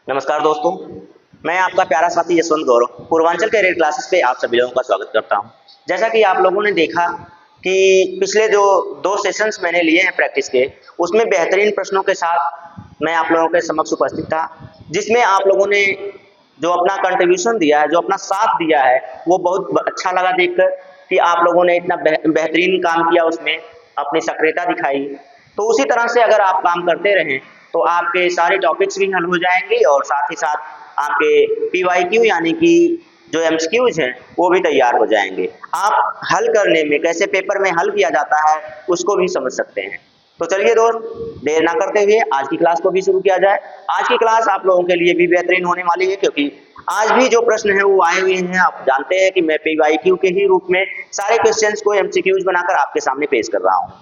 नमस्कार दोस्तों, मैं आपका प्यारा साथी यशवंत गौरव पूर्वांचल कैरियर क्लासेस पे आप सभी लोगों का स्वागत करता हूं। जैसा कि आप लोगों ने देखा कि पिछले जो 2 सेशंस मैंने लिए हैं प्रैक्टिस के, उसमें बेहतरीन प्रश्नों के साथ मैं आप लोगों के समक्ष उपस्थित था, जिसमें आप लोगों ने जो अपना कंट्रीब्यूशन दिया है, जो अपना साथ दिया है, वो बहुत अच्छा लगा देखकर कि आप लोगों ने इतना बेहतरीन काम किया, उसमें अपनी सक्रियता दिखाई। तो उसी तरह से अगर आप काम करते रहें तो आपके सारे टॉपिक्स भी हल हो जाएंगे और साथ ही साथ आपके पीवाईक्यू यानी कि जो एमसीक्यूज हैं वो भी तैयार हो जाएंगे। आप हल करने में कैसे पेपर में हल किया जाता है उसको भी समझ सकते हैं। तो चलिए दोस्त, देर ना करते हुए आज की क्लास को भी शुरू किया जाए। आज की क्लास आप लोगों के लिए भी बेहतरीन होने वाली है, क्योंकि आज भी जो प्रश्न है वो आए हुए हैं। आप जानते हैं कि मैं पीवाईक्यू के ही रूप में सारे क्वेश्चंस को एमसीक्यूज बनाकर आपके सामने पेश कर रहा हूँ।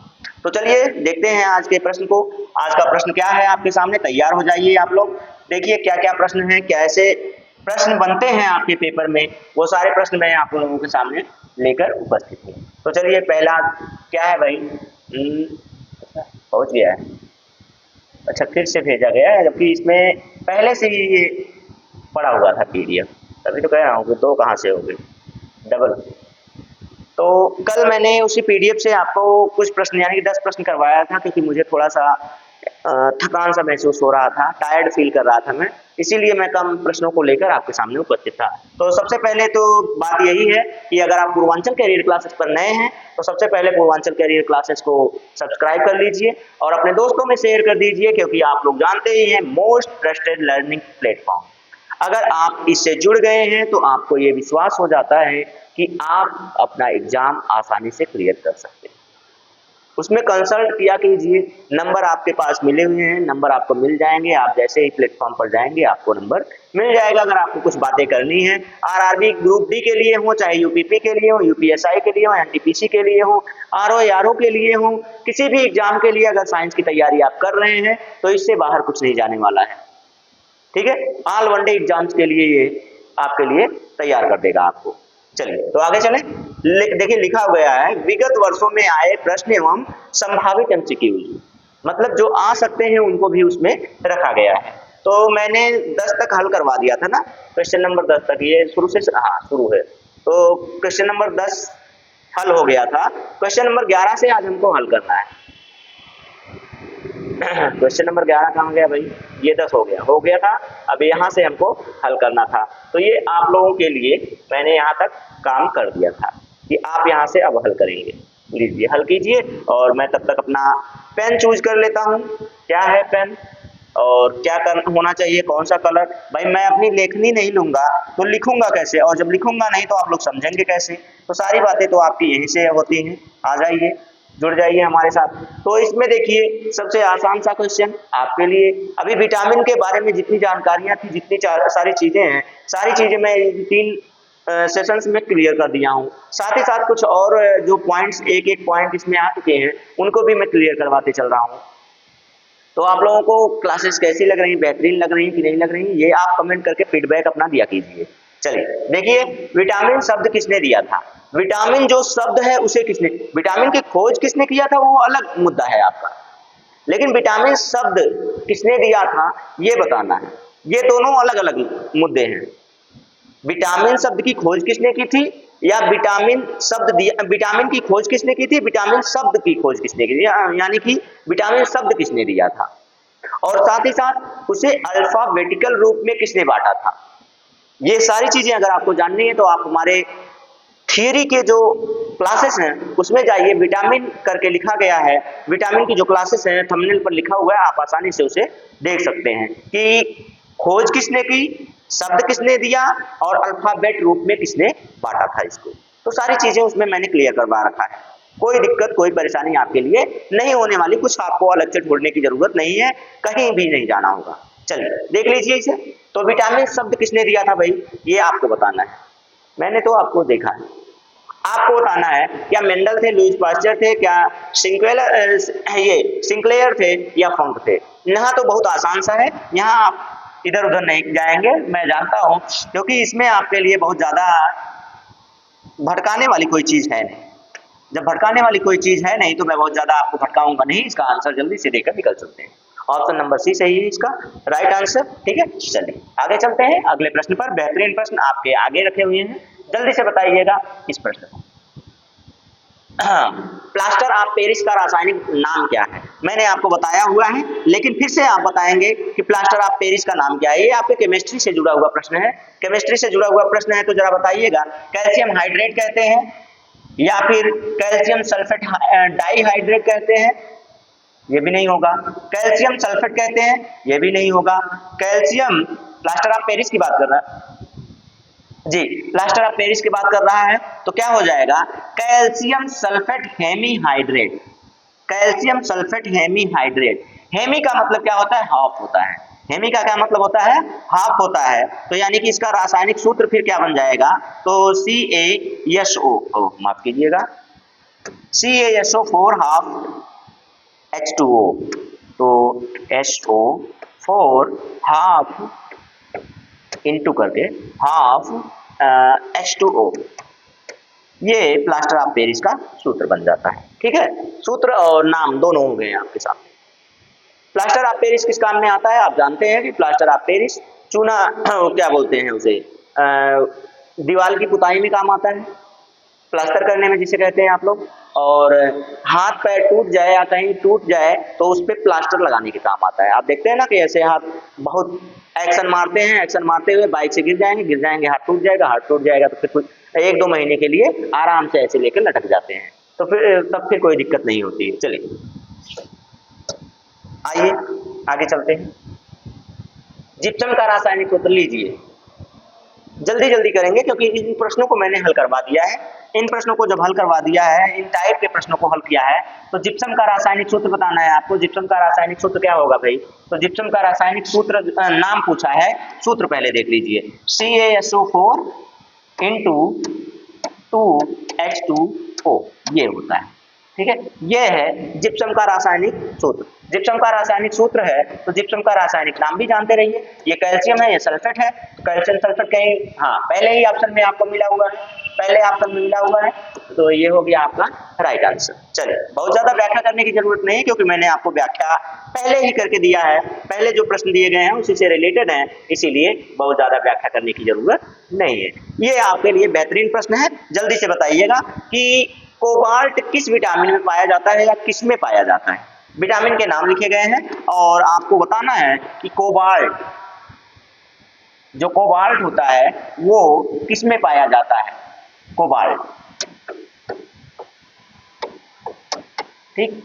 तो चलिए देखते हैं आज के प्रश्न को। आज का प्रश्न क्या है आपके सामने, तैयार हो जाइए आप लोग। देखिए क्या क्या प्रश्न है, कैसे प्रश्न बनते हैं आपके पेपर में, वो सारे प्रश्न मैं आप लोगों के सामने लेकर उपस्थित हूँ। तो चलिए पहला क्या है भाई, पहुंच गया है। अच्छा, फिर से भेजा गया है, जबकि इसमें पहले से ही ये पड़ा हुआ था पीडीएफ। तभी तो कह रहा हूँ कि 2 कहाँ से हो गए, डबल। तो कल मैंने उसी पीडीएफ से आपको कुछ प्रश्न यानी कि 10 प्रश्न करवाया था, क्योंकि मुझे थोड़ा सा थकान सा महसूस हो रहा था, टायर्ड फील कर रहा था मैं, इसीलिए मैं कम प्रश्नों को लेकर आपके सामने उपस्थित था। तो सबसे पहले तो बात यही है कि अगर आप पूर्वांचल कैरियर क्लासेस पर नए हैं तो सबसे पहले पूर्वांचल कैरियर क्लासेस को सब्सक्राइब कर लीजिए और अपने दोस्तों में शेयर कर दीजिए, क्योंकि आप लोग जानते ही हैं मोस्ट ट्रस्टेड लर्निंग प्लेटफॉर्म। अगर आप इससे जुड़ गए हैं तो आपको ये विश्वास हो जाता है कि आप अपना एग्जाम आसानी से क्लियर कर सकते हैं। उसमें कंसल्ट किया कीजिए, नंबर आपके पास मिले हुए हैं, नंबर आपको मिल जाएंगे। आप जैसे ही प्लेटफॉर्म पर जाएंगे आपको नंबर मिल जाएगा। अगर आपको कुछ बातें करनी है, आरआरबी ग्रुप डी के लिए हो, चाहे यूपीपी के लिए हो, यूपीएसआई के लिए हो, एनटीपीसी के लिए हो, आरओ के लिए हो, किसी भी एग्जाम के लिए अगर साइंस की तैयारी आप कर रहे हैं तो इससे बाहर कुछ नहीं जाने वाला है। ठीक है, ऑल वन डे एग्जाम्स के लिए ये आपके लिए तैयार कर देगा आपको। चलिए तो आगे चलें। देखिए लिखा गया है, विगत वर्षों में आए प्रश्न एवं संभावित एमसीक्यूज, मतलब जो आ सकते हैं उनको भी उसमें रखा गया है। तो मैंने 10 तक हल करवा दिया था ना, क्वेश्चन नंबर 10 तक, ये शुरू से शुरू है। तो क्वेश्चन नंबर 10 हल हो गया था। क्वेश्चन नंबर 11 से आज हमको हल करना है। क्वेश्चन नंबर 11 कहाँ गया भाई, ये 10 हो गया था। अब यहाँ से हमको हल करना था, तो ये आप लोगों के लिए मैंने यहाँ तक काम कर दिया था कि आप यहाँ से अब हल करेंगे। लीजिए हल कीजिए और मैं तब तक अपना पेन चूज कर लेता हूँ। क्या है पेन और क्या होना चाहिए, कौन सा कलर। भाई मैं अपनी लेखनी नहीं लूंगा तो लिखूंगा कैसे, और जब लिखूंगा नहीं तो आप लोग समझेंगे कैसे। तो सारी बातें तो आपकी यहीं से होती हैं। आ जाइए, जुड़ जाइए हमारे साथ। तो इसमें देखिए सबसे आसान सा क्वेश्चन आपके लिए, अभी विटामिन के बारे में जितनी जानकारियां थी, जितनी सारी चीजें हैं, सारी चीजें मैं 3 सेशंस में क्लियर कर दिया हूँ। साथ ही साथ कुछ और जो पॉइंट्स, एक एक पॉइंट इसमें आ चुके हैं, उनको भी मैं क्लियर करवाते चल रहा हूँ। तो आप लोगों को क्लासेस कैसी लग रही, बेहतरीन लग रही कि नहीं लग रही, ये आप कमेंट करके फीडबैक अपना दिया कीजिए। चलिए देखिए, विटामिन शब्द किसने दिया था। विटामिन जो शब्द है उसे किसने, विटामिन की खोज किसने किया था वो अलग मुद्दा है आपका, लेकिन विटामिन शब्द किसने दिया था ये बताना है। ये दोनों अलग अलग मुद्दे हैं। विटामिन शब्द की खोज किसने की थी, या विटामिन शब्द दिया, विटामिन की खोज किसने की थी, विटामिन शब्द की खोज किसने की थी, यानी कि विटामिन शब्द किसने दिया था, और साथ ही साथ उसे अल्फाबेटिकल रूप में किसने बांटा था। ये सारी चीजें अगर आपको जाननी है तो आप हमारे थियरी के जो क्लासेस हैं उसमें जाइए। विटामिन करके लिखा गया है, विटामिन की जो क्लासेस हैं थंबनेल पर लिखा हुआ है, आप आसानी से उसे देख सकते हैं कि खोज किसने की, शब्द किसने दिया, और अल्फाबेट रूप में किसने बांटा था इसको। तो सारी चीजें उसमें मैंने क्लियर करवा रखा है। कोई दिक्कत, कोई परेशानी आपके लिए नहीं होने वाली। कुछ आपको अलग से ढूंढने की जरूरत नहीं है, कहीं भी नहीं जाना होगा। चलिए देख लीजिए इसे। तो विटामिन शब्द किसने दिया था भाई, ये आपको बताना है। मैंने तो आपको देखा है, आपको बताना है क्या मेंडल थे, लुईस पास्चर थे, क्या सिंक्लेयर थे, या फंक थे। यहाँ तो बहुत आसान सा है, यहाँ आप इधर उधर नहीं जाएंगे, मैं जानता हूँ, क्योंकि इसमें आपके लिए बहुत ज्यादा भटकाने वाली कोई चीज है नहीं। जब भटकाने वाली कोई चीज है नहीं तो मैं बहुत ज्यादा आपको भटकाऊंगा नहीं, इसका आंसर जल्दी से देकर निकल सकते हैं। ऑप्शन नंबर सी सही है इसका राइट आंसर। ठीक है, चलिए आगे चलते हैं अगले प्रश्न पर। बेहतरीन प्रश्न आपके आगे रखे हुए हैं, जल्दी से बताइएगा इस प्रश्न को। प्लास्टर ऑफ पेरिस का रासायनिक नाम क्या है? मैंने आपको बताया हुआ है, लेकिन फिर से आप बताएंगे कि प्लास्टर ऑफ पेरिस का नाम क्या है। ये आपके केमिस्ट्री से जुड़ा हुआ प्रश्न है, केमिस्ट्री से जुड़ा हुआ प्रश्न है, तो जरा बताइएगा। कैल्शियम हाइड्रेट कहते हैं या फिर कैल्शियम सल्फेट डाइहाइड्रेट कहते हैं? ये भी नहीं होगा। कैल्शियम सल्फेट कहते हैं? ये भी नहीं होगा। कैल्शियम, प्लास्टर ऑफ पेरिस की बात कर रहा है जी, प्लास्टर ऑफ पेरिस की बात कर रहा है, तो क्या हो जाएगा? Calcium sulphate hemihydrate. Calcium sulphate hemihydrate. Hemi का मतलब क्या होता है? हाफ होता है। हेमी का क्या मतलब होता है? हाफ होता है। तो यानी कि इसका रासायनिक सूत्र फिर क्या बन जाएगा? तो CaSO, माफ कीजिएगा, CaSO4 हाफ H2O, तो SO4 हाफ इनटू करके हाफ H2O, ये प्लास्टर ऑफ पेरिस का सूत्र बन जाता है। ठीक है, सूत्र और नाम दोनों हो गए आपके सामने। प्लास्टर ऑफ पेरिस किस काम में आता है? आप जानते हैं कि प्लास्टर ऑफ पेरिस चूना क्या बोलते हैं उसे, दीवार की पुताई में काम आता है, प्लास्टर करने में जिसे कहते हैं आप लोग। और हाथ पैर टूट जाए या कहीं टूट जाए तो उस पर प्लास्टर लगाने के काम आता है। आप देखते हैं ना कि ऐसे हाथ बहुत एक्शन मारते हैं, एक्शन मारते हुए बाइक से गिर जाएंगे, हाथ टूट जाएगा, तो फिर कुछ 1-2 महीने के लिए आराम से ऐसे लेकर लटक जाते हैं, तो फिर कोई दिक्कत नहीं होती है। चलिए आइए आगे चलते हैं। जिप्सम का रासायनिक सूत्र लीजिए, जल्दी जल्दी करेंगे क्योंकि इन प्रश्नों को मैंने हल करवा दिया है। इन प्रश्नों को जब हल करवा दिया है, इन टाइप के प्रश्नों को हल किया है, तो जिप्सम का रासायनिक सूत्र बताना है आपको। जिप्सम का रासायनिक सूत्र क्या होगा भाई? तो जिप्सम का रासायनिक सूत्र, नाम पूछा है, सूत्र पहले देख लीजिए। CaSO4 इंटू 2H2O, ये होता है। ठीक है, ये है जिप्सम का रासायनिक सूत्र। जिप्सम का रासायनिक सूत्र है तो जिप्सम का रासायनिक नाम भी जानते रहिए। ये कैल्शियम है, ये सल्फेट है, तो कैल्शियम सल्फेट कहीं पहले ही ऑप्शन में आपको मिला हुआ है, तो ये हो गया आपका राइट आंसर। चलिए, बहुत ज्यादा व्याख्या करने की जरूरत नहीं है क्योंकि मैंने आपको व्याख्या पहले ही करके दिया है। पहले जो प्रश्न दिए गए हैं उसी से रिलेटेड हैं, इसीलिए बहुत ज्यादा व्याख्या करने की जरूरत नहीं है। ये आपके लिए बेहतरीन प्रश्न है। जल्दी से बताइएगा कि कोबाल्ट किस विटामिन में पाया जाता है या किस में पाया जाता है? विटामिन के नाम लिखे गए हैं और आपको बताना है कि कोबाल्ट, जो कोबाल्ट होता है वो किस में पाया जाता है? कोबाल्ट, ठीक,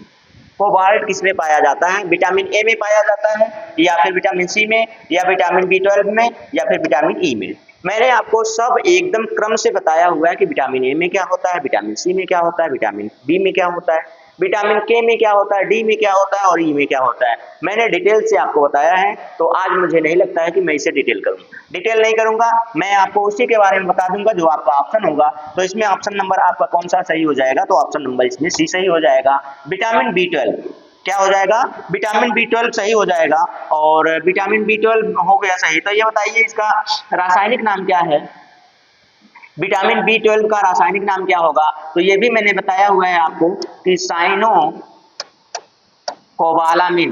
कोबाल्ट किस में पाया जाता है? विटामिन ए में पाया जाता है या फिर विटामिन सी में या विटामिन B12 में या फिर विटामिन ई में? मैंने आपको सब एकदम क्रम से बताया हुआ है कि विटामिन ए में क्या होता है, विटामिन सी में क्या होता है, विटामिन बी में क्या होता है, विटामिन के में क्या होता है, डी में क्या होता है और ई में क्या होता है। मैंने डिटेल से आपको बताया है, तो आज मुझे नहीं लगता है कि मैं इसे डिटेल करूँ। डिटेल नहीं करूंगा, मैं आपको उसी के बारे में बता दूंगा जो आपका ऑप्शन होगा। तो इसमें ऑप्शन नंबर आपका कौन सा सही हो जाएगा? तो ऑप्शन नंबर इसमें सी सही हो जाएगा। विटामिन B12 क्या हो जाएगा? विटामिन B12 सही हो जाएगा। और विटामिन B12 हो गया सही। तो ये बताइए इसका रासायनिक नाम क्या है? विटामिन B12 का रासायनिक नाम क्या होगा? तो ये भी मैंने बताया हुआ है आपको कि साइनो कोबालामिन।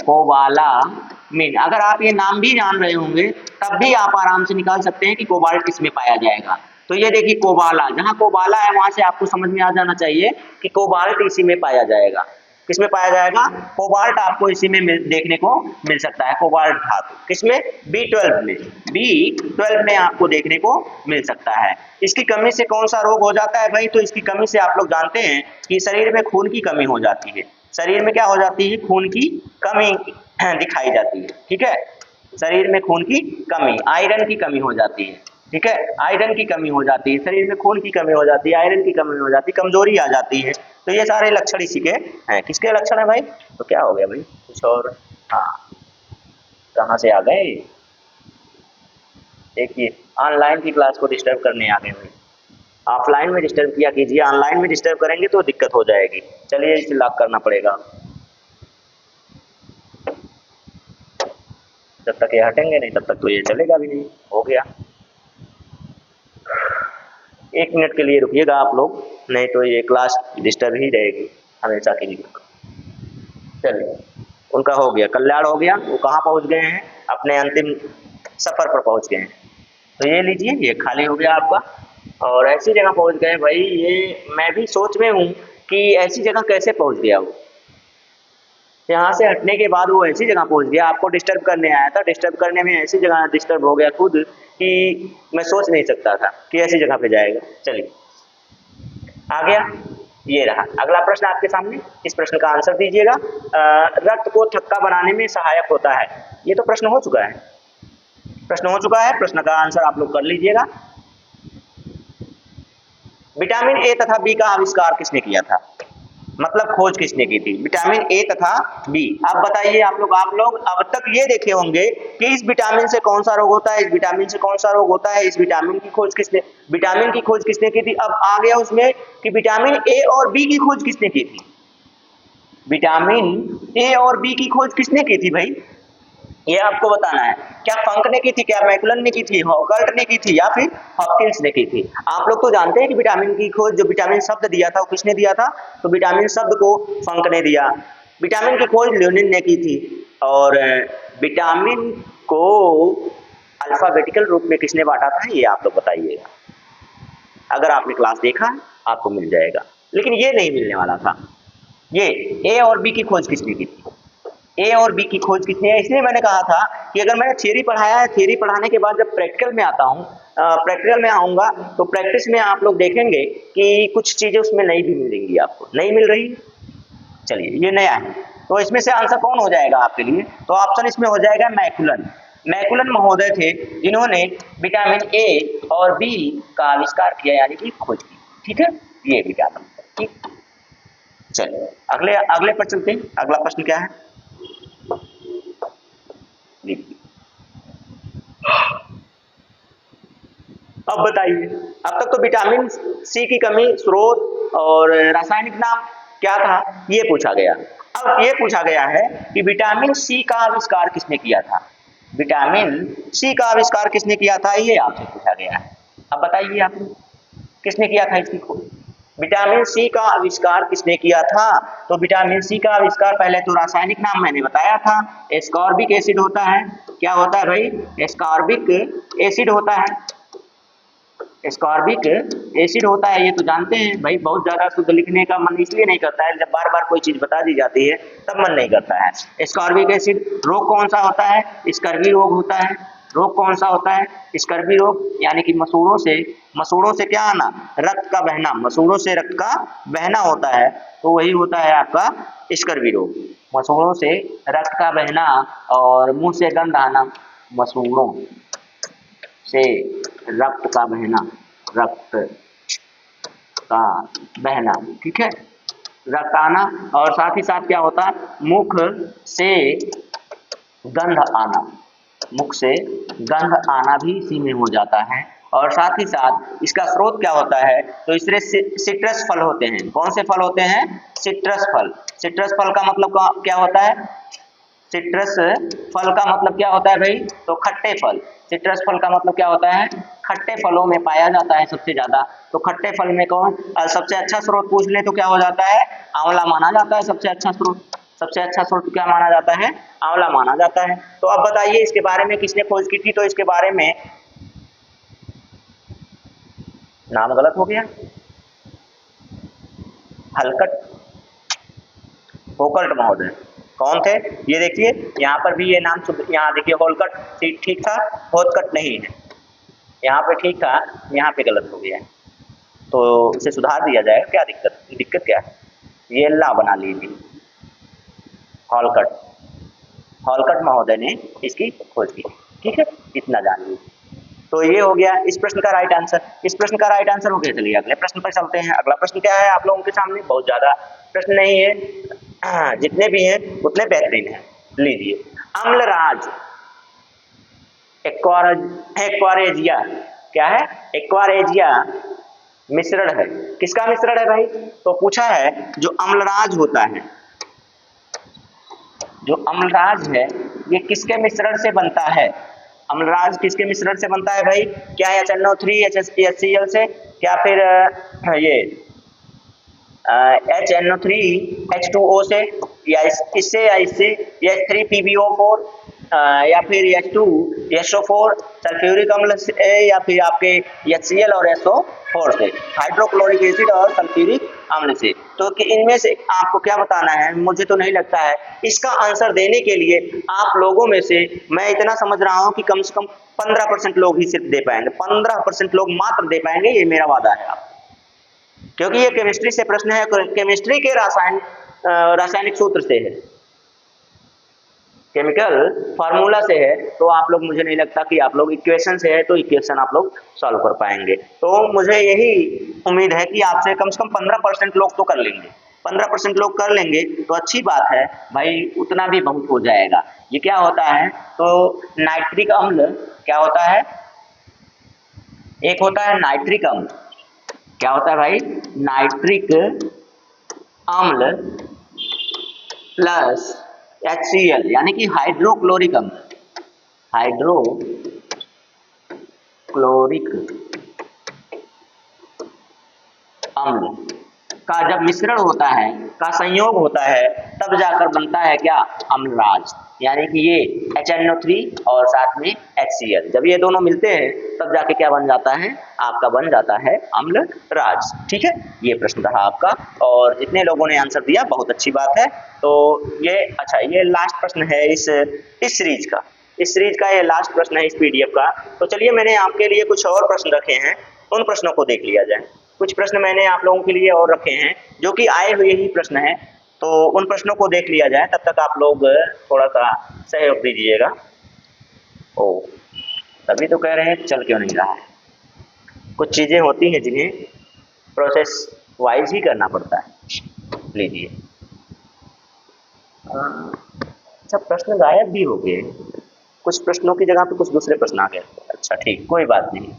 कोबालामिन, अगर आप ये नाम भी जान रहे होंगे तब भी आप आराम से निकाल सकते हैं कि कोबाल्ट किसमें पाया जाएगा। तो ये देखिए कोबाला, जहां कोबाला है वहां से आपको समझ में आ जाना चाहिए कि कोबाल्ट इसी में पाया जाएगा। किसमें पाया जाएगा? कोबाल्ट आपको इसी में देखने को मिल सकता है। कोबाल्ट धातु किसमें? B12 में। B12 में आपको देखने को मिल सकता है। इसकी कमी से कौन सा रोग हो जाता है भाई? तो इसकी कमी से आप लोग जानते हैं कि शरीर में खून की कमी हो जाती है। शरीर में क्या हो जाती है? खून की कमी दिखाई जाती है। ठीक है, शरीर में खून की कमी, आयरन की कमी हो जाती है। ठीक है, आयरन की कमी हो जाती है, शरीर में खून की कमी हो जाती है, आयरन की कमी हो जाती है, कमजोरी आ जाती है। तो ये सारे लक्षण इसी के हैं। किसके लक्षण है भाई? तो क्या हो गया भाई कुछ और? कहाँ से आ गए? देखिए, ऑनलाइन की क्लास को डिस्टर्ब करने आ गए भाई। ऑफलाइन में डिस्टर्ब किया कीजिए, ऑनलाइन में डिस्टर्ब करेंगे तो दिक्कत हो जाएगी। चलिए, इसे लॉक करना पड़ेगा। जब तक ये हटेंगे नहीं तब तक तो ये चलेगा भी नहीं। हो गया, 1 मिनट के लिए रुकिएगा आप लोग, नहीं तो ये क्लास डिस्टर्ब ही रहेगी हमेशा के लिए। चलिए, उनका हो गया, कल्याण हो गया, वो कहाँ पहुँच गए हैं, अपने अंतिम सफ़र पर पहुँच गए हैं। तो ये लीजिए, ये खाली हो गया आपका, और ऐसी जगह पहुँच गए भाई, ये मैं भी सोच में हूँ कि ऐसी जगह कैसे पहुँच गया वो। यहाँ से हटने के बाद वो ऐसी जगह पहुँच गया, आपको डिस्टर्ब करने आया था, डिस्टर्ब करने में ऐसी जगह डिस्टर्ब हो गया खुद कि मैं सोच नहीं सकता था कि ऐसी जगह पे जाएगा। चलिए, आ गया, ये रहा अगला प्रश्न आपके सामने। इस प्रश्न का आंसर दीजिएगा। रक्त को थक्का बनाने में सहायक होता है, ये तो प्रश्न हो चुका है, प्रश्न हो चुका है, प्रश्न का आंसर आप लोग कर लीजिएगा। विटामिन ए तथा बी का आविष्कार किसने किया था, मतलब खोज किसने की थी, विटामिन ए तथा बी। अब बताइए आप लोग अब तक ये देखे होंगे कि इस विटामिन से कौन सा रोग होता है, इस विटामिन से कौन सा रोग होता है, इस विटामिन की खोज किसने की थी। अब आ गया उसमें कि विटामिन ए और बी की खोज किसने की थी, विटामिन ए और बी की खोज किसने की थी भाई, ये आपको बताना है। क्या फंक ने की थी, क्या मैकुलन ने की थी, हॉकर्ट ने की थी, या फिर हॉपकिंस ने की थी। आप लोग तो जानते हैं कि विटामिन की खोज, जो विटामिन शब्द दिया था वो किसने दिया था, तो विटामिन शब्द को फंक ने दिया। विटामिन की खोज लियोनिन ने की थी, और विटामिन को अल्फाबेटिकल रूप में किसने बांटा था, ये आप लोग बताइएगा। अगर आपने क्लास देखा आपको मिल जाएगा, लेकिन ये नहीं मिलने वाला था। ये ए और बी की खोज किसने की थी, ए और बी की खोज किसने है। इसलिए मैंने कहा था कि अगर मैंने थ्योरी पढ़ाया है, थ्योरी पढ़ाने के बाद जब प्रैक्टिकल में आता हूँ, प्रैक्टिकल में आऊँगा तो प्रैक्टिस में आप लोग देखेंगे कि कुछ चीज़ें उसमें नई भी मिलेंगी, आपको नहीं मिल रही। चलिए, ये नया है, तो इसमें से आंसर कौन हो जाएगा आपके लिए, तो ऑप्शन इसमें हो जाएगा मैकुलन। मैकुलन महोदय थे जिन्होंने विटामिन ए और बी का आविष्कार किया, यानी कि खोज की। ठीक है, ये विटामिन, ठीक। चलिए, अगले पर चलते हैं। अगला प्रश्न क्या है, अब बताइए। अब तक तो विटामिन सी की कमी, स्रोत और रासायनिक नाम क्या था, ये पूछा गया। अब ये पूछा गया है कि विटामिन सी का आविष्कार किसने किया था, विटामिन सी का आविष्कार किसने किया था, ये आपसे पूछा गया है। अब बताइए आप किसने किया था इसकी खोज, विटामिन सी का आविष्कार किसने किया था। तो विटामिन सी का आविष्कार, पहले तो रासायनिक नाम मैंने बताया था, एस्कॉर्बिक एसिड होता है। क्या होता है भाई, एस्कॉर्बिक एसिड होता है, एस्कॉर्बिक एसिड होता है, ये तो जानते हैं भाई। बहुत ज्यादा शुद्ध लिखने का मन इसलिए नहीं करता है, जब बार बार कोई चीज बता दी जाती है तब मन नहीं करता है। Ascorbic acid. रोग कौन सा होता है, स्कर्वी रोग होता है। रोग कौन सा होता है, स्कर्वी रोग, यानी कि मसूड़ों से क्या आना, रक्त का बहना, मसूड़ों से रक्त का बहना होता है, तो वही होता है आपका स्कर्वी रोग। मसूड़ों से रक्त का बहना और मुंह से गंध आना, मसूड़ों से रक्त का बहना, रक्त का बहना, ठीक है, रक्त आना, और साथ ही साथ क्या होता है, मुख से गंध आना, मुख से गंध आना भी इसी में हो जाता है। और साथ ही साथ इसका स्रोत क्या होता है, तो इसमें सिट्रस फल होते हैं। कौन से फल होते हैं, सिट्रस फल। सिट्रस फल का मतलब क्या होता है, सिट्रस फल का मतलब क्या होता है भाई, तो खट्टे फल। सिट्रस फल का मतलब क्या होता है, खट्टे फलों में पाया जाता है सबसे ज्यादा। तो खट्टे फल में कौन, सबसे अच्छा स्रोत पूछ ले तो क्या हो जाता है, आंवला माना जाता है सबसे अच्छा स्रोत। सबसे अच्छा स्रोत क्या माना जाता है, आंवला माना जाता है। तो अब बताइए इसके बारे में किसने खोज की थी, तो इसके बारे में नाम गलत हो गया, होकर्ट महोदय। कौन थे, ये देखिए यहाँ पर भी ये नाम, यहाँ देखिए होलकट ठीक था, होलकट नहीं है, यहाँ पे ठीक था, यहाँ पे गलत हो गया है, तो इसे सुधार दिया जाएगा। क्या दिक्कत क्या है, ये ला बना लीजिए, होलकट महोदय ने इसकी खोज की। ठीक है, इतना जान लीजिए। तो ये हो गया इस प्रश्न का राइट आंसर। इस प्रश्न का राइट आंसर हो गया। चलिए अगले प्रश्न पर चलते हैं। अगला प्रश्न क्या है आप लोगों के सामने, बहुत ज्यादा प्रश्न नहीं है, जितने भी हैं उतने बेहतरीन हैं। लीजिए, अम्लराज एक्वारेजिया, क्या है, एक्वारेजिया मिश्रण है, किसका मिश्रण है भाई, तो पूछा है जो अम्लराज होता है, जो अम्लराज है ये किसके मिश्रण से बनता है, अम्लराज किसके मिश्रण से बनता है भाई, क्या HNO3 HCl से, क्या फिर ये HNO3H2O से, या इससे या इससे, H3PbO4, या फिर H2SO4 सल्फ्यूरिक अम्ल से, या फिर आपके HCl और SO4 से, हाइड्रोक्लोरिक एसिड और सल्फ्यूरिक अम्ल से। तो कि इनमें से आपको क्या बताना है? मुझे तो नहीं लगता है। इसका आंसर देने के लिए आप लोगों में से मैं इतना समझ रहा हूं कि कम से कम 15% लोग ही सिर्फ दे पाएंगे, 15% लोग मात्र दे पाएंगे, ये मेरा वादा है आप, क्योंकि ये केमिस्ट्री से प्रश्न है, केमिस्ट्री के रासायनिक सूत्र से है, केमिकल फार्मूला से है। तो आप लोग, मुझे नहीं लगता कि आप लोग इक्वेशन से है तो इक्वेशन आप लोग सॉल्व कर पाएंगे। तो मुझे यही उम्मीद है कि आपसे कम से कम 15% लोग तो कर लेंगे, 15% लोग कर लेंगे तो अच्छी बात है भाई, उतना भी बहुत हो जाएगा। ये क्या होता है? तो नाइट्रिक अम्ल क्या होता है? एक होता है नाइट्रिक अम्ल, क्या होता है भाई? नाइट्रिक अम्ल प्लस HCl यानी कि हाइड्रोक्लोरिक अम्ल, हाइड्रोक्लोरिक अम्ल का जब मिश्रण होता है, का संयोग होता है, तब जाकर बनता है क्या? अम्लराज। यानी कि ये HNO3 और साथ में HCl, जब ये दोनों मिलते हैं तब जाके क्या बन जाता है? आपका बन जाता है अम्लराज। ठीक है, ये प्रश्न रहा आपका, और जितने लोगों ने आंसर दिया बहुत अच्छी बात है। तो ये अच्छा, ये लास्ट प्रश्न है इस सीरीज का, ये लास्ट प्रश्न है इस PDF का। तो चलिए, मैंने आपके लिए कुछ और प्रश्न रखे हैं, उन प्रश्नों को देख लिया जाए। कुछ प्रश्न मैंने आप लोगों के लिए और रखे हैं जो कि आए हुए ही प्रश्न हैं, तो उन प्रश्नों को देख लिया जाए। तब तक आप लोग थोड़ा सा सहयोग दीजिएगा। ओ, तभी तो कह रहे हैं चल क्यों नहीं रहा है। कुछ चीज़ें होती हैं जिन्हें प्रोसेस वाइज ही करना पड़ता है। लीजिए, अच्छा, प्रश्न गायब भी हो गए, कुछ प्रश्नों की जगह पे कुछ दूसरे प्रश्न आ गए। अच्छा ठीक, कोई बात नहीं,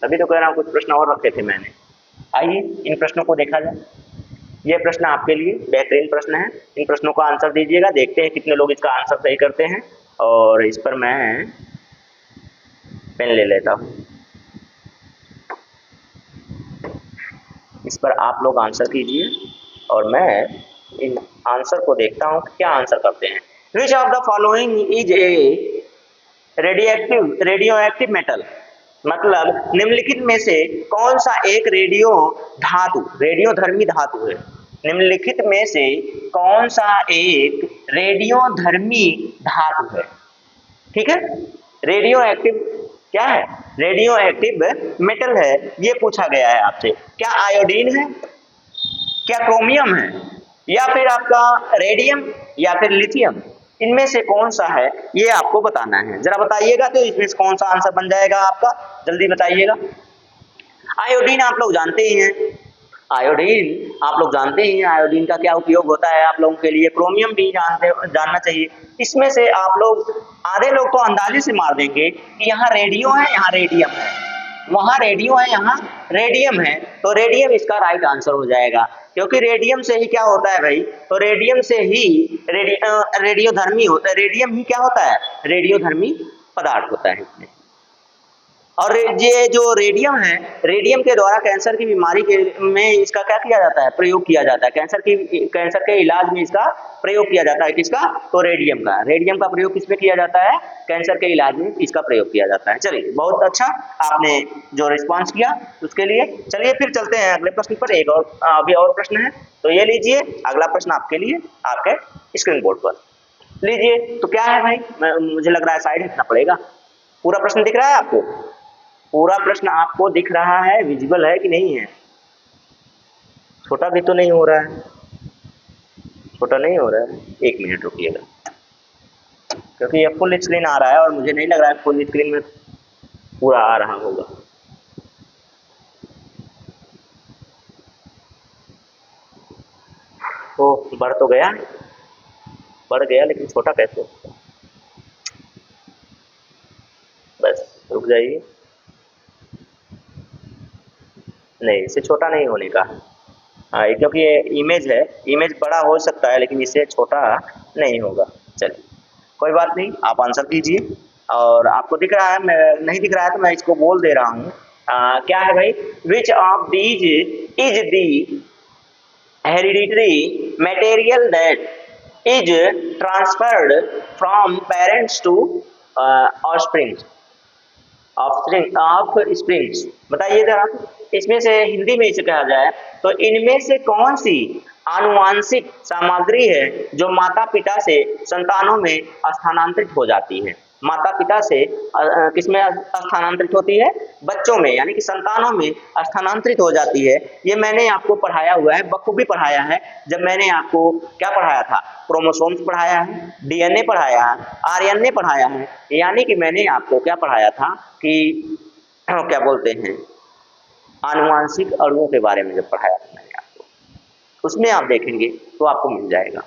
तभी तो कह रहा हूँ कुछ प्रश्न और रखे थे मैंने। आइए इन प्रश्नों को देखा जाए। ये प्रश्न आपके लिए बेहतरीन प्रश्न है, इन प्रश्नों का आंसर दीजिएगा। देखते हैं कितने लोग इसका आंसर सही करते हैं। और इस पर मैं पेन ले लेता हूँ, इस पर आप लोग आंसर कीजिए और मैं इन आंसर को देखता हूँ क्या आंसर करते हैं। विच of the following is a radioactive metal, मतलब निम्नलिखित में से कौन सा एक रेडियोधर्मी धातु है? निम्नलिखित में से कौन सा एक रेडियोधर्मी धातु है? ठीक है, रेडियो एक्टिव क्या है? रेडियो एक्टिव मेटल है, ये पूछा गया है आपसे। क्या आयोडीन है, क्या क्रोमियम है, या फिर आपका रेडियम, या फिर लिथियम? इनमें से कौन सा है ये आपको बताना है। जरा बताइएगा तो इसमें से कौन सा आंसर बन जाएगा आपका, जल्दी बताइएगा। आयोडीन आप लोग जानते ही हैं, आयोडीन का क्या उपयोग होता है आप लोगों के लिए। क्रोमियम भी जानना चाहिए। इसमें से आप लोग, आधे लोग तो अंदाजे से मार देंगे कि यहाँ रेडियो है, यहाँ रेडियम है, वहाँ रेडियो है, यहाँ रेडियम है, तो रेडियम इसका राइट आंसर हो जाएगा। क्योंकि रेडियम से ही क्या होता है भाई? तो रेडियम से ही रेडियोधर्मी होता है। रेडियम ही क्या होता है? रेडियोधर्मी पदार्थ होता है इसमें। और ये जो रेडियम है, रेडियम के द्वारा कैंसर की बीमारी में इसका क्या किया जाता है? प्रयोग किया जाता है। कैंसर के इलाज में इसका प्रयोग किया जाता है। किसका? तो रेडियम का प्रयोग किस पे किया जाता है? कैंसर के इलाज में इसका प्रयोग किया जाता है। चलिए, बहुत अच्छा आपने जो रिस्पॉन्स किया उसके लिए। चलिए फिर चलते हैं अगले प्रश्न पर। एक और अभी और प्रश्न है, तो ये लीजिए, अगला प्रश्न आपके लिए आपके स्क्रीन बोर्ड पर लीजिए। तो क्या है भाई, मुझे लग रहा है साइड हटना पड़ेगा। पूरा प्रश्न दिख रहा है आपको? पूरा प्रश्न आपको दिख रहा है, विजिबल है कि नहीं है? छोटा भी तो नहीं हो रहा है? छोटा नहीं हो रहा है, एक मिनट रुकिएगा, क्योंकि ये फुल स्क्रीन आ रहा है और मुझे नहीं लग रहा है फुल स्क्रीन में पूरा आ रहा होगा। तो बढ़ तो गया, बढ़ गया, लेकिन छोटा कैसे? बस रुक जाइए, नहीं, इससे छोटा नहीं होने का। क्योंकि ये इमेज है, इमेज बड़ा हो सकता है लेकिन इससे छोटा नहीं होगा। चलिए कोई बात नहीं, आप आंसर कीजिए। और आपको दिख रहा है, मैं नहीं दिख रहा है तो मैं इसको बोल दे रहा हूँ। क्या है भाई, which of these is the hereditary material that is transferred from parents to offspring of springs. बताइए जरा, इसमें से हिंदी में इसे कहा जाए तो इनमें से कौन सी आनुवांशिक सामग्री है जो माता पिता से संतानों में स्थानांतरित हो जाती है। माता पिता से किसमें स्थानांतरित होती है, बच्चों में, यानी कि संतानों में स्थानांतरित हो जाती है। ये मैंने आपको पढ़ाया हुआ है, बखूबी पढ़ाया है। जब मैंने आपको क्या पढ़ाया था, क्रोमोसोम्स पढ़ाया है, डीएनए पढ़ाया है, आरएनए पढ़ाया है, यानी कि मैंने आपको क्या पढ़ाया था कि क्या बोलते हैं, आनुवांशिक अणुओं के बारे में जब पढ़ाया था मैंने आपको, उसमें आप देखेंगे तो आपको मिल जाएगा।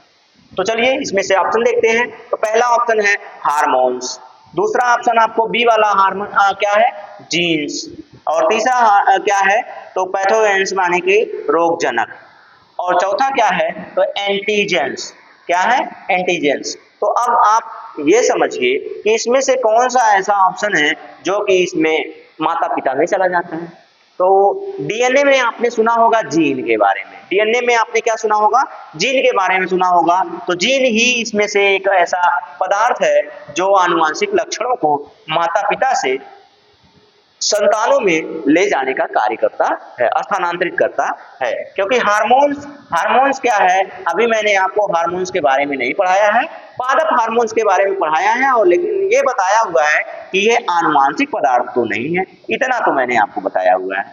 तो चलिए इसमें से ऑप्शन देखते हैं। तो पहला ऑप्शन है हार्मोन्स, दूसरा ऑप्शन आपको बी वाला हार्मोन क्या है, जीन्स, और तीसरा क्या है तो पैथोजेंस माने कि रोगजनक, और चौथा क्या है तो एंटीजेंस। क्या है, एंटीजेंस। तो अब आप ये समझिए कि इसमें से कौन सा ऐसा ऑप्शन है जो कि इसमें माता पिता में चला जाता है। तो डीएनए में आपने सुना होगा जीन के बारे में, डीएनए में आपने क्या सुना होगा, जीन के बारे में सुना होगा। तो जीन ही इसमें से एक ऐसा पदार्थ है जो आनुवांशिक लक्षणों को माता पिता से संतानों में ले जाने का कार्य करता है, स्थानांतरित करता है। क्योंकि हार्मोन्स क्या है, अभी मैंने आपको हार्मोन्स के बारे में नहीं पढ़ाया है, पादप हार्मोन्स के बारे में पढ़ाया है, और लेकिन ये बताया हुआ है कि ये आनुवांशिक पदार्थ तो नहीं है, इतना तो मैंने आपको बताया हुआ है।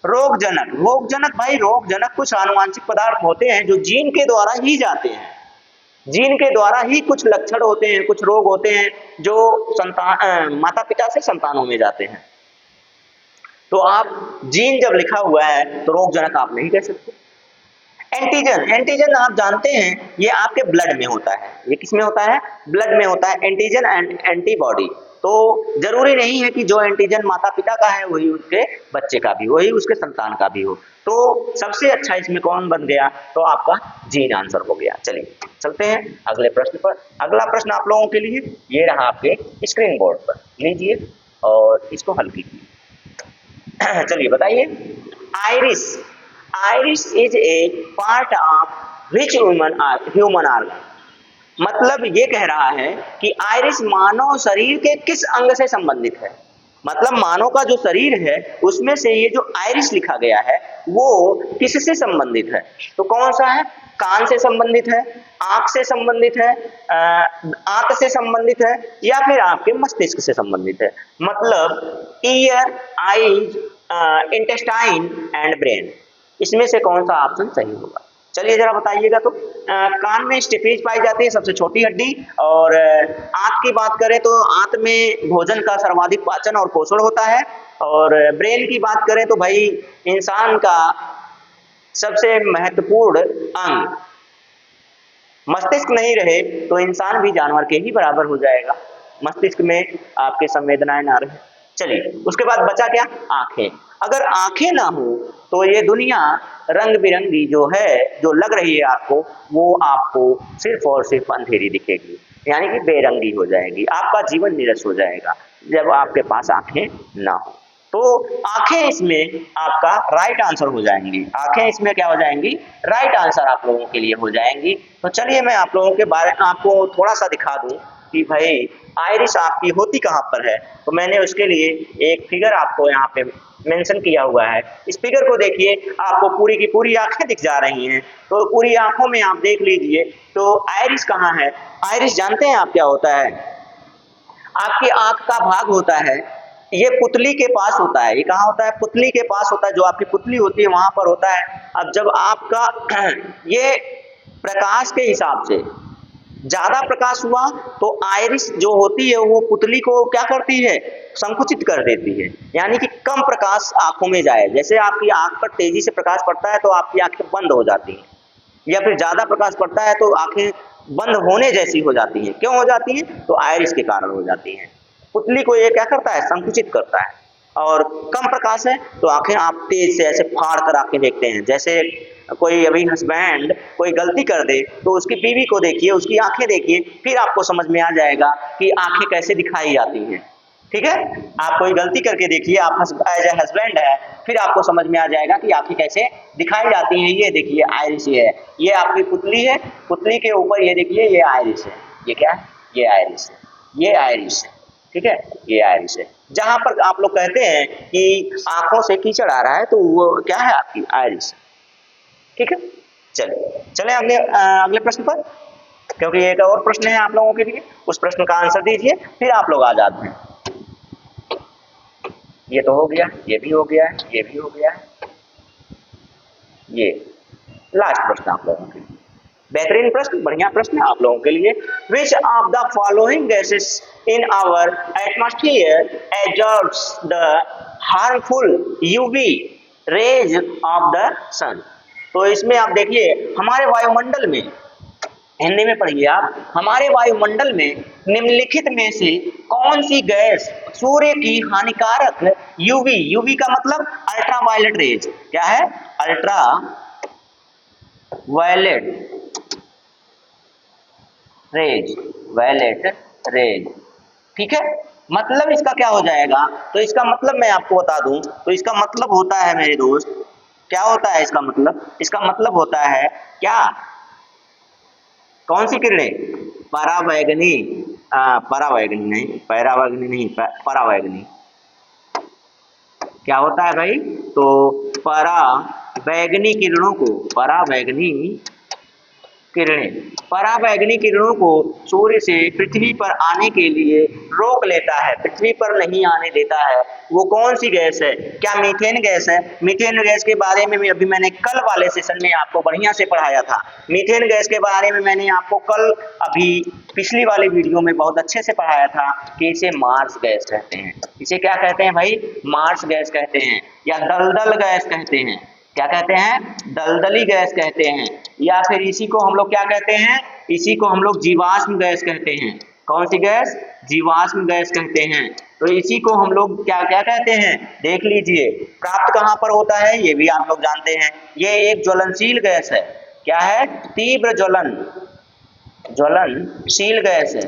रोगजनक भाई, रोगजनक कुछ आनुवांशिक पदार्थ होते हैं जो जीन के द्वारा ही जाते हैं, जीन के द्वारा ही कुछ लक्षण होते हैं, कुछ रोग होते हैं जो माता पिता से संतानों में जाते हैं। तो आप जीन जब लिखा हुआ है तो रोगजनक आप नहीं कह सकते। एंटीजन आप जानते हैं ये आपके ब्लड में होता है, ये किसमें होता है, ब्लड में होता है, एंटीजन एंड एंटीबॉडी। तो जरूरी नहीं है कि जो एंटीजन माता पिता का है वही उसके बच्चे का भी, वही उसके संतान का भी हो। तो सबसे अच्छा इसमें कौन बन गया, तो आपका जीन आंसर हो गया। चलिए चलते हैं अगले प्रश्न पर। अगला प्रश्न आप लोगों के लिए ये रहा, आपके स्क्रीन बोर्ड पर लीजिए और इसको हल कीजिए। चलिए बताइए, iris is a part of which human organ. मतलब ये कह रहा है कि आइरिस मानव शरीर के किस अंग से संबंधित है। मतलब मानव का जो शरीर है उसमें से ये जो आइरिस लिखा गया है वो किससे संबंधित है। तो कौन सा है, कान से संबंधित है, आंख से संबंधित है, आंत से संबंधित है, या फिर आपके मस्तिष्क से संबंधित है। मतलब year, eyes, intestine and brain, इसमें से कौन सा ऑप्शन सही होगा। चलिए जरा बताइएगा। तो कान में स्टिफेज पाई जाती है, सबसे छोटी हड्डी, और आंत की बात करें तो आंत में भोजन का सर्वाधिक पाचन और पोषण होता है, और ब्रेन की बात करें तो भाई इंसान का सबसे महत्वपूर्ण अंग। मस्तिष्क नहीं रहे तो इंसान भी जानवर के ही बराबर हो जाएगा, मस्तिष्क में आपके संवेदनाएं ना रहे। चलिए उसके बाद बचा क्या, आंखें। अगर आंखें ना हो तो ये दुनिया रंग बिरंगी जो है, जो लग रही है आपको, वो आपको सिर्फ और सिर्फ अंधेरी दिखेगी, यानी कि बेरंगी हो जाएगी, आपका जीवन नीरस हो जाएगा जब आपके पास आंखें ना हो। तो आंखें इसमें आपका राइट आंसर हो जाएंगी, आंखें इसमें क्या हो जाएंगी, राइट आंसर आप लोगों के लिए हो जाएंगी। तो चलिए मैं आप लोगों के बारे में आपको थोड़ा सा दिखा दूं कि भाई आइरिस आपकी होती कहाँ पर है। तो मैंने उसके लिए एक फिगर आपको यहाँ पे मेंशन किया हुआ है। इस फिगर को देखिए, आपको पूरी की पूरी आंखें दिख जा रही हैं। तो पूरी आंखों में आप देख लीजिए तो आइरिस कहाँ है। आइरिस जानते हैं आप क्या होता है, आपकी आंख का भाग होता है, ये पुतली के पास होता है। ये कहाँ होता है, पुतली के पास होता है, जो आपकी पुतली होती है वहां पर होता है। अब जब आपका ये प्रकाश के हिसाब से ज्यादा प्रकाश हुआ तो आइरिस जो होती है वो पुतली को क्या करती है, संकुचित कर देती है, यानी कि कम प्रकाश आंखों में जाए। जैसे आपकी आंख पर तेजी से प्रकाश पड़ता है तो आपकी आंखें बंद हो जाती हैं, या फिर ज्यादा प्रकाश पड़ता है तो आंखें बंद होने जैसी हो जाती हैं। क्यों हो जाती हैं, तो आइरिस के कारण हो जाती हैं। पुतली को ये क्या करता है, संकुचित करता है। और कम प्रकाश है तो आंखें आप तेज से ऐसे फाड़ कर आंखें देखते हैं। जैसे कोई अभी हस्बैंड कोई गलती कर दे तो उसकी बीवी को देखिए, उसकी आंखें देखिए, फिर आपको समझ में आ जाएगा कि आंखें कैसे दिखाई जाती हैं। ठीक है, आप कोई गलती करके देखिए, आप एज ए हस्बैंड है, फिर आपको समझ में आ जाएगा कि आपकी कैसे दिखाई जाती है। ये देखिए आयरिस है, ये आपकी पुतली है, पुतली के ऊपर ये देखिए ये आयरिस है, ये क्या है, ये आयरिस है, ये आयरिस है, ठीक है, ये आयरिस है। जहां पर आप लोग कहते हैं कि आंखों से कीचड़ आ रहा है तो वो क्या है, आपकी आयरिस, ठीक है। चलिए चले अगले प्रश्न पर, क्योंकि एक और प्रश्न है आप लोगों के लिए, उस प्रश्न का आंसर दीजिए, फिर आप लोग आजाद हैं। ये तो हो गया, ये भी हो गया है, ये भी हो गया है, ये लास्ट प्रश्न आप लोगों के लिए, बेहतरीन प्रश्न, बढ़िया प्रश्न आप लोगों के लिए। Which of the following gases in our atmosphere absorbs the harmful UV rays of the sun. तो इसमें आप देखिए हमारे वायुमंडल में, हिंदी में पढ़िए आप, हमारे वायुमंडल में निम्नलिखित में से कौन सी गैस सूर्य की हानिकारक यूवी, यूवी का मतलब अल्ट्रा वायलेट रेज, क्या है, ultraviolet rays, violet rays, ठीक है। मतलब इसका क्या हो जाएगा, तो इसका मतलब मैं आपको बता दूं, तो इसका मतलब होता है मेरे दोस्त, क्या होता है इसका मतलब, इसका मतलब होता है क्या, कौन सी किरणें, परावैगनी, परावैगनी नहीं, पैरावैगनी नहीं, परावैगनी, क्या होता है भाई, तो परावैगनी किरणों को, परावैगनी किरणें, परावैगनी किरणों को सूर्य से पृथ्वी पर आने के लिए रोक लेता है, पृथ्वी पर नहीं आने देता है। वो कौन सी गैस है, क्या मीथेन गैस है। मीथेन गैस के बारे में अभी मैंने कल वाले सेशन में आपको बढ़िया से पढ़ाया था। मीथेन गैस के बारे में मैंने आपको कल अभी पिछली वाली वीडियो में बहुत अच्छे से पढ़ाया था कि इसे मार्स गैस कहते हैं। इसे क्या कहते हैं भाई, मार्स गैस कहते हैं, या दलदल गैस कहते हैं। क्या कहते हैं, दलदली गैस कहते हैं, या फिर इसी को हम लोग क्या कहते हैं, इसी को हम लोग जीवाश्म गैस कहते हैं। कौन सी गैस, जीवाश्म गैस कहते हैं। तो इसी को हम लोग क्या क्या कहते हैं, देख लीजिए। प्राप्त कहाँ पर होता है ये भी आप लोग जानते हैं, ये एक ज्वलनशील गैस है। क्या है, तीव्र ज्वलनशील गैस है,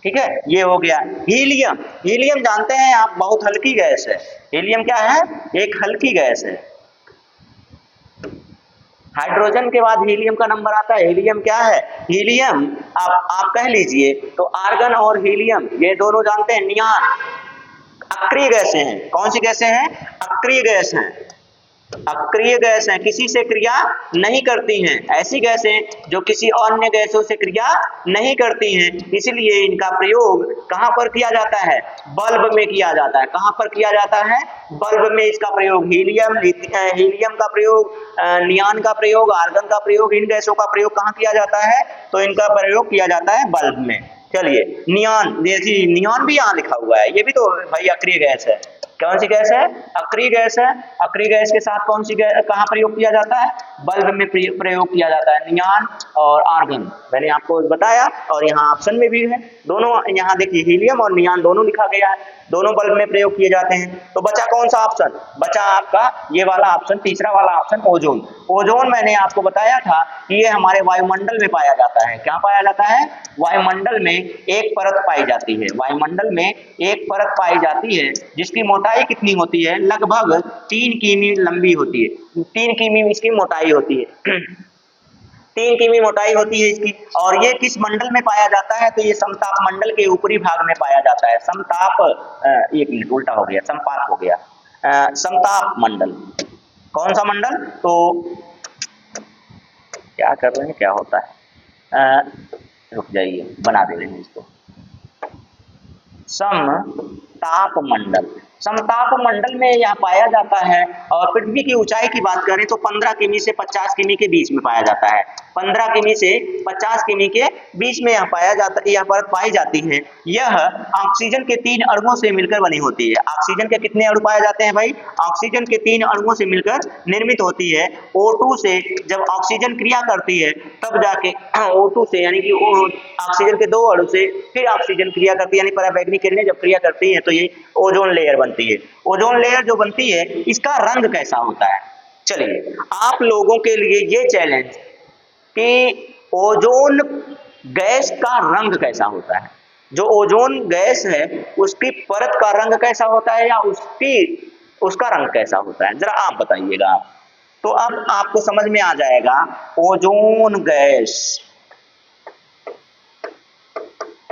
ठीक है। ये हो गया हीलियम, हीलियम जानते हैं आप, बहुत हल्की गैस है। हीलियम क्या है, एक हल्की गैस है। हाइड्रोजन के बाद हीलियम का नंबर आता है। हीलियम क्या है, हीलियम आप कह लीजिए तो आर्गन और हीलियम ये दोनों जानते हैं, नियान अक्रिय गैसें हैं। कौन सी गैसें हैं, अक्रिय गैस हैं, अक्रिय गैस हैं, किसी से क्रिया नहीं करती हैं। ऐसी गैसें जो किसी अन्य गैसों से क्रिया नहीं करती हैं, इसलिए इनका प्रयोग कहां पर किया जाता है, बल्ब में किया जाता है। कहां पर किया जाता है, बल्ब में इसका प्रयोग। हीलियम का प्रयोग, नियान का प्रयोग, आर्गन का प्रयोग, इन गैसों का प्रयोग कहां किया जाता है, तो इनका प्रयोग किया जाता है बल्ब में। चलिए नियान, देखिए नियान भी यहाँ लिखा हुआ है, ये भी तो भाई अक्रिय गैस है। कौन सी गैस है, अक्रिय गैस है। अक्रिय गैस के साथ कौन सी गैस कहाँ प्रयोग किया जाता है, बल्ब में प्रयोग किया जाता है, नियान और आर्गन मैंने आपको बताया। और यहाँ ऑप्शन में भी है दोनों, यहाँ देखिए हीलियम और नियान दोनों लिखा गया है, दोनों बल्ब में प्रयोग किए जाते हैं। तो बचा कौन सा ऑप्शन, बचा आपका ये वाला ऑप्शन, तीसरा वाला ऑप्शन, ओजोन। ओजोन मैंने आपको बताया था कि ये हमारे वायुमंडल में पाया जाता है। क्या पाया जाता है, वायुमंडल में एक परत पाई जाती है, वायुमंडल में एक परत पाई जाती है जिसकी मोटाई कितनी होती है, लगभग 3 किमी लंबी होती है, 3 किमी इसकी मोटाई होती है 3 किमी मोटाई होती है इसकी। और ये किस मंडल में पाया जाता है, तो ये समताप मंडल के ऊपरी भाग में पाया जाता है। समताप, एक मिनट उल्टा हो गया, समपात हो गया, समताप मंडल। कौन सा मंडल, तो क्या कर रहे हैं, क्या होता है, रुक जाइए, बना दे रहे हैं इसको, समताप मंडल। समताप मंडल में यह पाया जाता है। और पृथ्वी की ऊंचाई की बात करें तो 15 किमी से 50 किमी के बीच में पाया जाता है, 15 किमी से 50 किमी के बीच में यह पाया जाता है, यह परत पाई जाती है। यह ऑक्सीजन के 3 अणुओं से मिलकर बनी होती है। ऑक्सीजन के कितने अणु पाए जाते हैं भाई, ऑक्सीजन के 3 अणुओं से मिलकर निर्मित होती है। O2 से जब ऑक्सीजन क्रिया करती है तब जाके O2 से, यानी कि ऑक्सीजन के 2 अणु से फिर ऑक्सीजन क्रिया करती है, यानी परावैगनिक किरणें जब क्रिया करती है तो ये ओजोन लेयर बनती है। ओजोन लेयर जो बनती है इसका रंग कैसा होता है, चलिए आप लोगों के लिए ये चैलेंज कि ओजोन गैस का रंग कैसा होता है, जो ओजोन गैस है उसकी परत का रंग कैसा होता है या उसका रंग कैसा होता है, जरा आप बताइएगा। तो अब आपको समझ में आ जाएगा ओजोन गैस,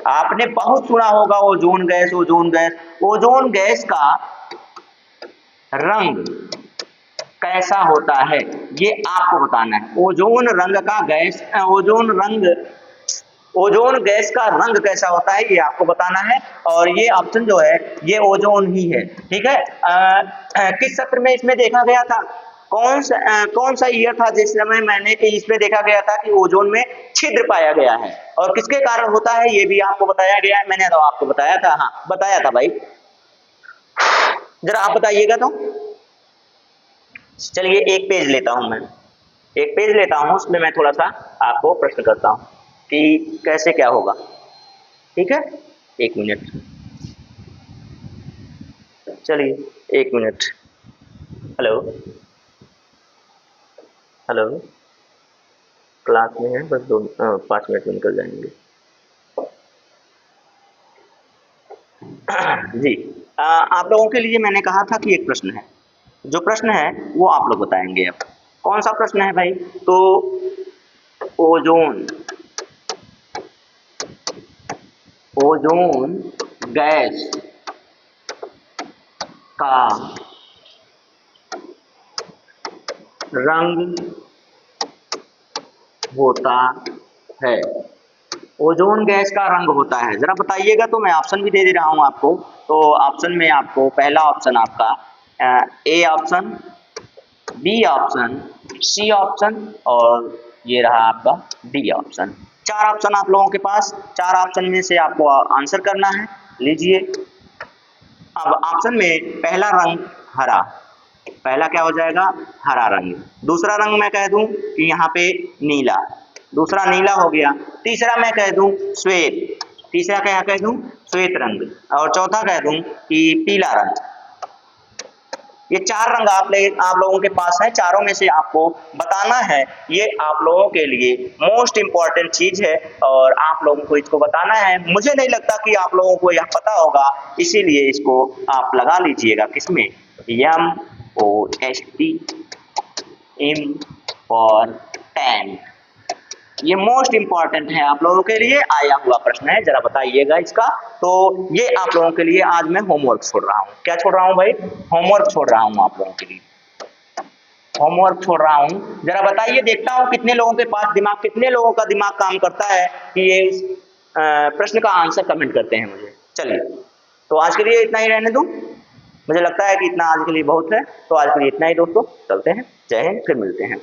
आपने बहुत सुना होगा ozone gas, ozone gas. Ozone gas का रंग कैसा होता है ये आपको बताना है। ओजोन रंग का गैस, ओजोन गैस का रंग कैसा होता है ये आपको बताना है, और ये ऑप्शन जो है ये ओजोन ही है, ठीक है। किस सत्र में इसमें देखा गया था, कौन सा ईयर था जिस समय मैंने इसमें देखा गया था कि ओजोन में छिद्र पाया गया है और किसके कारण होता है ये भी आपको बताया गया है। मैंने तो आपको बताया था, हाँ बताया था भाई, जरा आप बताइएगा। तो चलिए एक पेज लेता हूं मैं, एक पेज लेता हूं, उसमें मैं थोड़ा सा आपको प्रश्न करता हूं कि कैसे क्या होगा, ठीक है। एक मिनट, चलिए एक मिनट। हेलो हेलो, क्लास में है, बस 5 मिनट में निकल जाएंगे। जी आप लोगों के लिए मैंने कहा था कि एक प्रश्न है, जो प्रश्न है वो आप लोग बताएंगे। अब कौन सा प्रश्न है भाई, तो ओजोन गैस का रंग होता है, ओजोन गैस का रंग होता है, जरा बताइएगा। तो मैं ऑप्शन भी दे दे रहा हूं आपको। तो ऑप्शन में आपको पहला ऑप्शन आपका A option, B option, C option और ये रहा आपका डी ऑप्शन। 4 ऑप्शन आप लोगों के पास, 4 ऑप्शन में से आपको आंसर करना है। लीजिए, अब ऑप्शन में पहला रंग हरा, पहला क्या हो जाएगा, हरा रंग। दूसरा रंग मैं कह दूं कि यहाँ पे नीला, दूसरा नीला हो गया। तीसरा मैं कह दूं श्वेत, तीसरा क्या कह दूं, श्वेत रंग। और चौथा कह दूं कि पीला रंग। ये 4 रंग आप लोगों के पास है, चारों में से आपको बताना है। ये आप लोगों के लिए मोस्ट इंपॉर्टेंट चीज है और आप लोगों को इसको बताना है। मुझे नहीं लगता कि आप लोगों को यह पता होगा, इसीलिए इसको आप लगा लीजिएगा किसमें, MOST, इम फॉर टैंक। ये मोस्ट इंपॉर्टेंट है आप लोगों के लिए, आया हुआ प्रश्न है, जरा बताइएगा इसका। तो ये आप लोगों के लिए आज मैं होमवर्क छोड़ रहा हूँ। क्या छोड़ रहा हूँ भाई, होमवर्क छोड़ रहा हूँ आप लोगों के लिए, होमवर्क छोड़ रहा हूँ। जरा बताइए, देखता हूँ कितने लोगों के पास दिमाग, कितने लोगों का दिमाग काम करता है कि ये प्रश्न का आंसर कमेंट करते हैं मुझे। चलिए, तो आज के लिए इतना ही रहने दूं, मुझे लगता है कि इतना आज के लिए बहुत है। तो आज के लिए इतना ही दोस्तों, चलते हैं, जय हिंद, फिर मिलते हैं।